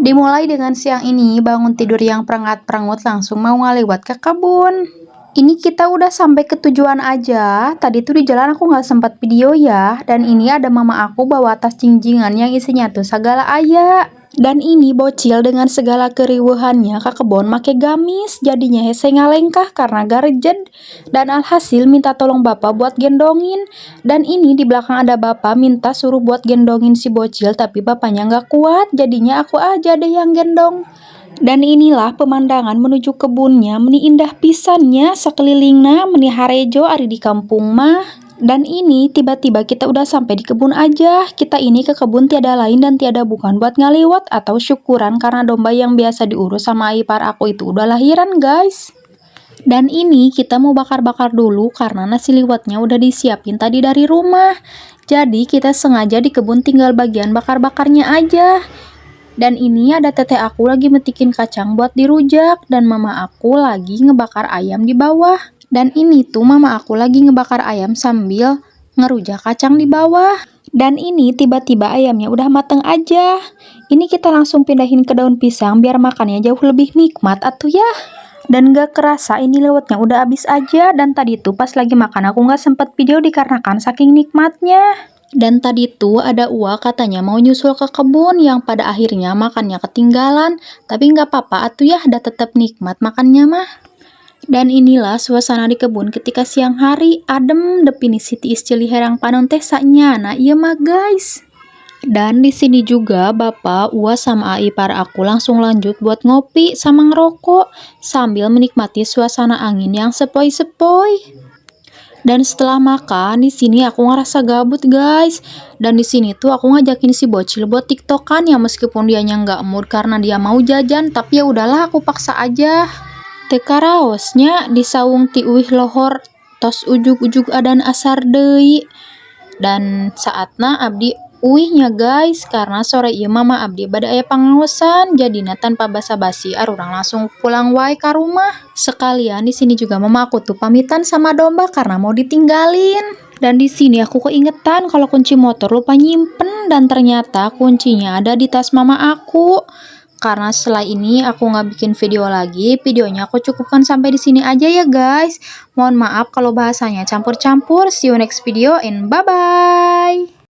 Dimulai dengan siang ini, bangun tidur yang perengat-perengut langsung mau ngalewat ke kebun. Ini kita udah sampai ke tujuan aja. Tadi tuh di jalan aku nggak sempat video ya. Dan ini ada mama aku bawa tas jinjingan yang isinya tuh segala aya. Dan ini bocil dengan segala keriuhannya ke kebun make gamis. Jadinya hese ngalengkah karena garejet. Dan alhasil minta tolong bapak buat gendongin. Dan ini di belakang ada bapak minta suruh buat gendongin si bocil. Tapi bapaknya nggak kuat. Jadinya aku aja deh yang gendong. Dan inilah pemandangan menuju kebunnya, meni indah pisannya sekelilingna, meni harejo ari di kampung mah. Dan ini tiba-tiba kita udah sampai di kebun aja. Kita ini ke kebun tiada lain dan tiada bukan buat ngaliwat atau syukuran karena domba yang biasa diurus sama ipar aku itu udah lahiran guys. Dan ini kita mau bakar-bakar dulu karena nasi liwetnya udah disiapin tadi dari rumah. Jadi kita sengaja di kebun tinggal bagian bakar-bakarnya aja. Dan ini ada teteh aku lagi metikin kacang buat dirujak. Dan mama aku lagi ngebakar ayam di bawah. Dan ini tuh mama aku lagi ngebakar ayam sambil ngerujak kacang di bawah. Dan ini tiba-tiba ayamnya udah mateng aja. Ini kita langsung pindahin ke daun pisang biar makannya jauh lebih nikmat atuh ya. Dan gak kerasa ini lewatnya udah habis aja. Dan tadi tuh pas lagi makan aku gak sempet video dikarenakan saking nikmatnya. Dan tadi tuh ada Uwa katanya mau nyusul ke kebun yang pada akhirnya makannya ketinggalan. Tapi nggak apa-apa atuh ya, udah tetap nikmat makannya mah. Dan inilah suasana di kebun ketika siang hari, adem definisi tiis cili herang panon teh saknyana iya mah guys. Dan di sini juga Bapak, Uwa sama ipar aku langsung lanjut buat ngopi sama ngerokok sambil menikmati suasana angin yang sepoi-sepoi. Dan setelah makan di sini aku ngerasa gabut guys. Dan di sini tuh aku ngajakin si bocil buat tiktokan ya meskipun dianya nggak mood karena dia mau jajan, tapi ya udahlah aku paksa aja. Teka raosnya disaung ti uih lohor tos ujug-ujug adan asar deui. Dan saatna abdi uihnya guys karena sore ieu mama abdi bade aya pangaosan jadina tanpa basa-basi arurang langsung pulang wae ka rumah. Sekalian di sini juga mama aku tuh pamitan sama domba karena mau ditinggalin. Dan di sini aku keingetan kalau kunci motor lupa nyimpen dan ternyata kuncinya ada di tas mama aku. Karena setelah ini aku nggak bikin video lagi, videonya aku cukupkan sampai di sini aja ya guys. Mohon maaf kalau bahasanya campur-campur. See you next video and bye-bye.